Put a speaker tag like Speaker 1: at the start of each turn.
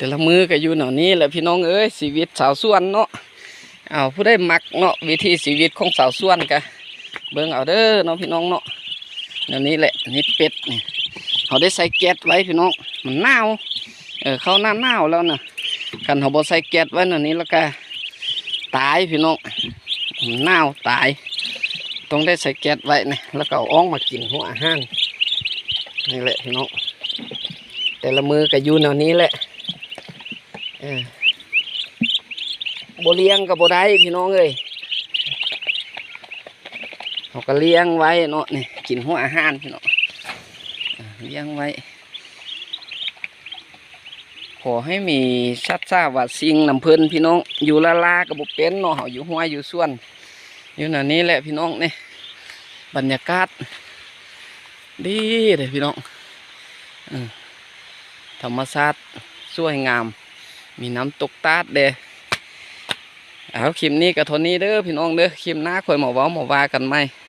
Speaker 1: แต่ละมือก็อยู่หน่อนี้แหละพี่น้องเอ้ยชีวิตสาวสวนเนาะเอาผู้ได้มักเนาะวิธีชีวิตของสาวสวนกะเบิ่งเอาเด้อเนาะพี่น้องเนาะเดี๋ยวนี้แหละนี่เป็ดนี่เขาได้ใส่แก๊สไว้พี่น้องมันหนาวเข้าหน้าหนาวแล้วนะกันเขาบ่ใส่แก๊สไว้หน่อนี้แล้วก็ตายพี่น้องมันหนาวตายต้องได้ใส่แก๊สไว้นะแล้วก็เอาอ้องมากินหัวอาหารนี่แหละพี่น้องแต่ละมือก็อยู่แนวนี้แหละโบเลี้ยงกับโบได้พี่น้องเอ้ยเขาก็เลี้ยงไว้เนาะนี่กินหัวอาหารพี่น้องเลี้ยงไว้ขอให้มีชัดซ่าวัดซิงนำเพิ่นพี่น้องอยู่ลากับบุเป็นเนาะเขาอยู่หัวอยู่ส่วนอยู่แนวนี้แหละพี่น้องนี่บรรยากาศดีเลยพี่น้องธรรมชาติสวยงามมีน้ำตกตาดเด้เอาคลิปนี้กับทนนี้เด้อพี่น้องเด้อคลิปหน้าคอยมาเว้ามาว่ากันไหม